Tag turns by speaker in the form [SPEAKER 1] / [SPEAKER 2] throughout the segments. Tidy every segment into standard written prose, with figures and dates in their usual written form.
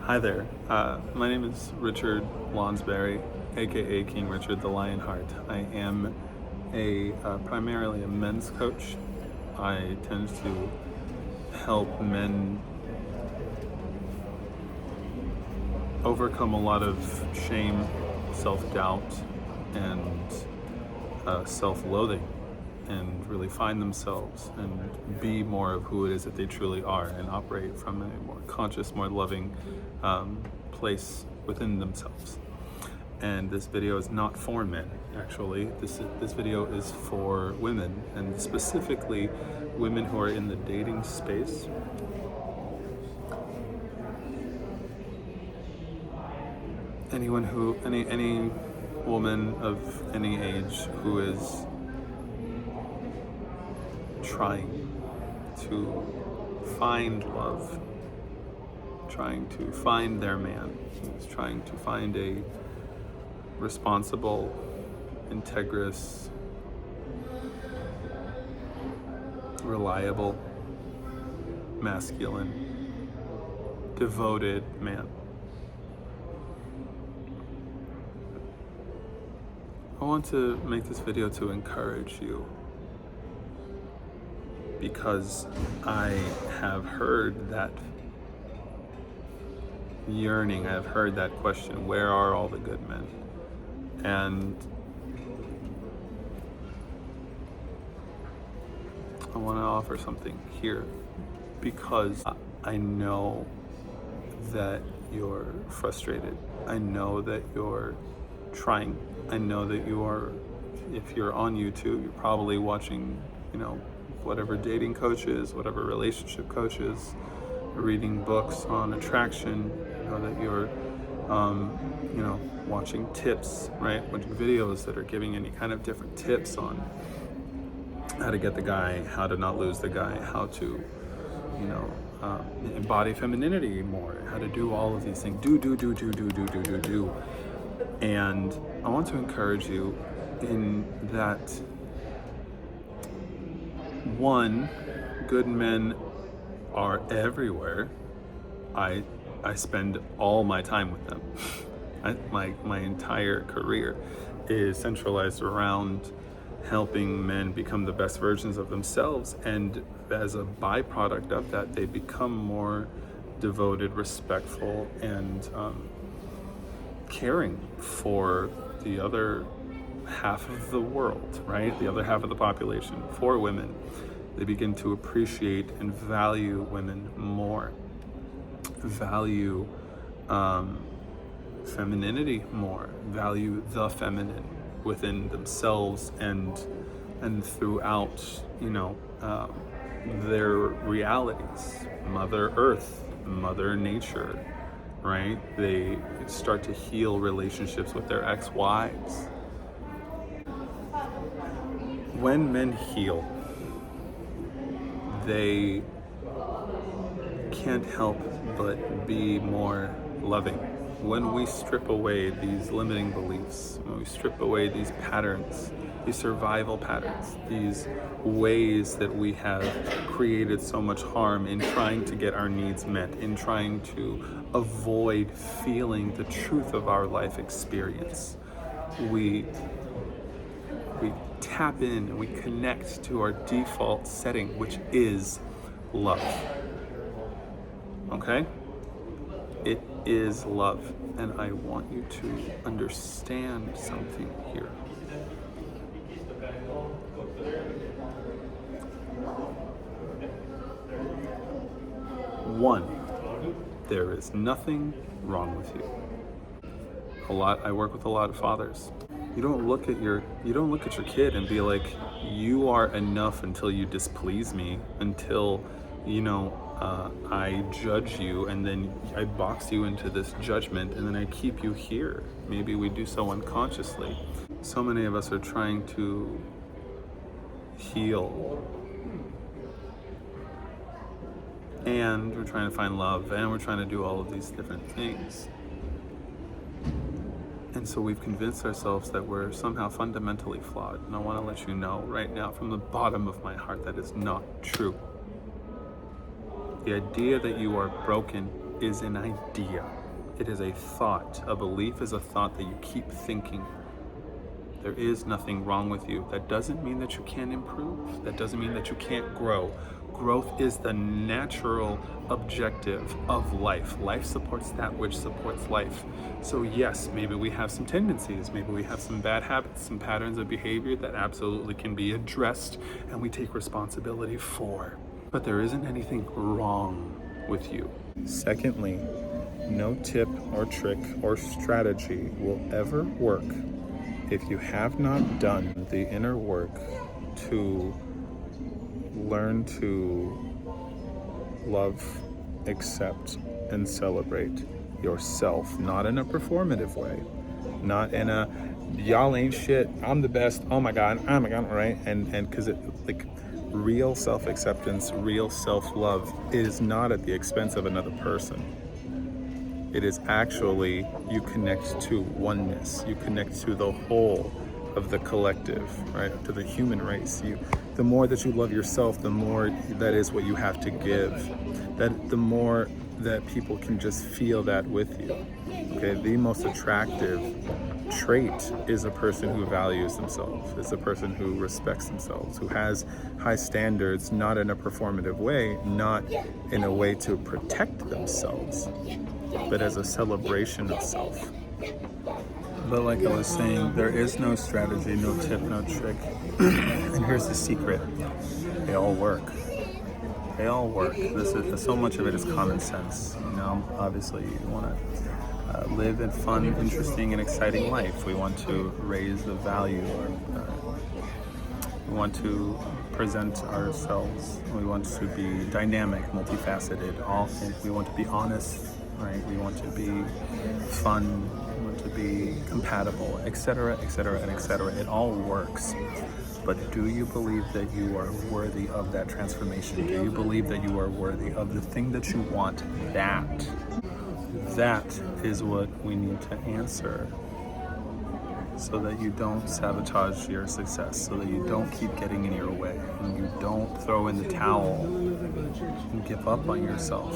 [SPEAKER 1] Hi there. My name is Richard Lonsberry, aka King Richard the Lionheart. I am primarily a men's coach. I tend to help men overcome a lot of shame, self-doubt, and self-loathing, and really find themselves and be more of who it is that they truly are, and operate from a more conscious, more loving place within themselves. And this video is not for men, actually. This video is for women, and specifically women who are in the dating space. Any woman of any age who is trying to find love, trying to find their man, who's trying to find a responsible, integrous, reliable, masculine, devoted man. I want to make this video to encourage you, because I have heard that yearning, I have heard that question, where are all the good men? And I want to offer something here, because I know that you're frustrated. I know that you're trying. I know that if you're on YouTube, you're probably watching, whatever dating coaches, whatever relationship coaches, reading books on attraction, that you're, watching tips, right? Watching videos that are giving any kind of different tips on how to get the guy, how to not lose the guy, how to, embody femininity more, how to do all of these things. Do. And I want to encourage you in that, one, good men are everywhere. I spend all my time with them. My entire career is centralized around helping men become the best versions of themselves, and as a byproduct of that, they become more devoted, respectful, and caring for the other half of the world, right? The other half of the population, for women. They begin to appreciate and value women more, value femininity more, value the feminine within themselves and throughout, their realities. Mother Earth, Mother Nature, right? They start to heal relationships with their ex-wives. When men heal, they can't help but be more loving. When we strip away these limiting beliefs, when we strip away these patterns, these survival patterns, these ways that we have created so much harm in trying to get our needs met, in trying to avoid feeling the truth of our life experience, we tap in and we connect to our default setting, which is love. Okay? It is love. And I want you to understand something here. One, there is nothing wrong with you. I work with a lot of fathers. You don't look at your kid and be like, you are enough until you displease me, until I judge you, and then I box you into this judgment, and then I keep you here. Maybe we do so unconsciously. So many of us are trying to heal, and we're trying to find love, and we're trying to do all of these different things. And so we've convinced ourselves that we're somehow fundamentally flawed. And I want to let you know right now, from the bottom of my heart, that is not true. The idea that you are broken is an idea. It is a thought. A belief is a thought that you keep thinking. There is nothing wrong with you. That doesn't mean that you can't improve. That doesn't mean that you can't grow. Growth is the natural objective of life. Life supports that which supports life. So yes, maybe we have some tendencies, maybe we have some bad habits, some patterns of behavior that absolutely can be addressed and we take responsibility for. But there isn't anything wrong with you. Secondly, no tip or trick or strategy will ever work if you have not done the inner work to learn to love, accept, and celebrate yourself, not in a performative way, not in a y'all ain't shit, I'm the best, oh my god, right? And because it, like, real self-acceptance, real self-love is not at the expense of another person. It is actually, you connect to oneness, you connect to the whole of the collective, right? To the human race. The more that you love yourself, the more that is what you have to give. That the more that people can just feel that with you. Okay, the most attractive trait is a person who values themselves, is a person who respects themselves, who has high standards, not in a performative way, not in a way to protect themselves, but as a celebration of self. But like I was saying, there is no strategy, no tip, no trick. And here's the secret. They all work. They all work. So much of it is common sense. You know, obviously you want to live a fun, interesting, and exciting life. We want to raise the value. We want to present ourselves. We want to be dynamic, multifaceted. We want to be honest, right? We want to be fun. We want to be compatible, etc., etc., and etc. It all works. But do you believe that you are worthy of that transformation? Do you believe that you are worthy of the thing that you want? That is what we need to answer, so that you don't sabotage your success, so that you don't keep getting in your way, and you don't throw in the towel and give up on yourself.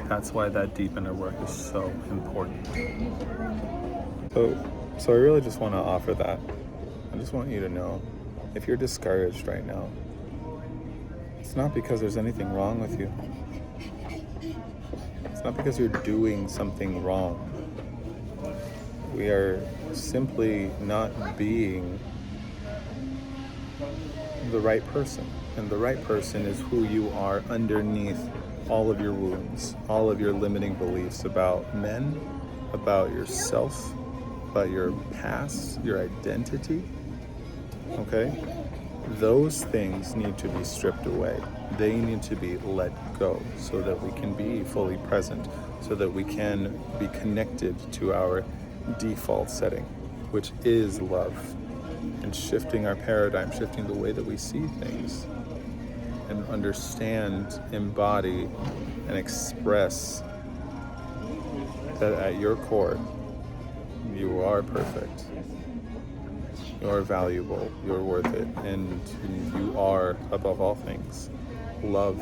[SPEAKER 1] That's why that deep inner work is so important. So I really just want to offer that. I just want you to know, if you're discouraged right now, it's not because there's anything wrong with you. It's not because you're doing something wrong. We are simply not being the right person. And the right person is who you are underneath all of your wounds, all of your limiting beliefs about men, about yourself, about your past, your identity. Okay? Those things need to be stripped away. They need to be let go so that we can be fully present, so that we can be connected to our default setting, which is love, and shifting our paradigm, shifting the way that we see things, and understand, embody, and express that at your core, you are perfect. You're valuable, you're worth it, and you are, above all things, love.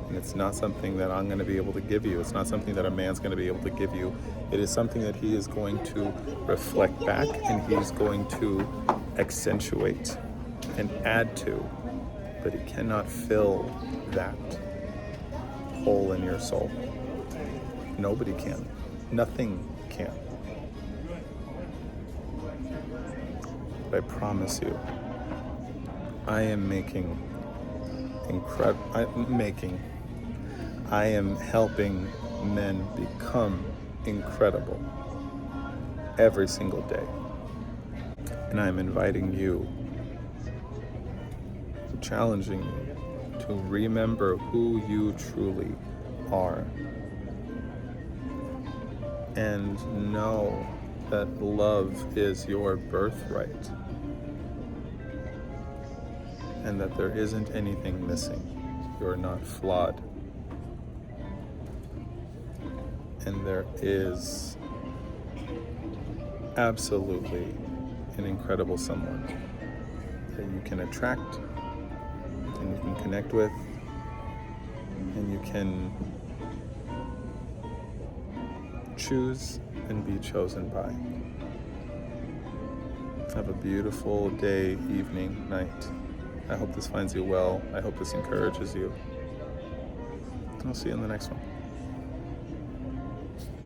[SPEAKER 1] And it's not something that I'm going to be able to give you. It's not something that a man's going to be able to give you. It is something that he is going to reflect back, and he's going to accentuate and add to, but he cannot fill that hole in your soul. Nobody can. Nothing can. But I promise you, I am I am helping men become incredible every single day. And I'm inviting you, challenging you to remember who you truly are. And know that love is your birthright. And that there isn't anything missing. You're not flawed. And there is absolutely an incredible someone that you can attract and you can connect with and you can choose and be chosen by. Have a beautiful day, evening, night. I hope this finds you well. I hope this encourages you. I'll see you in the next one.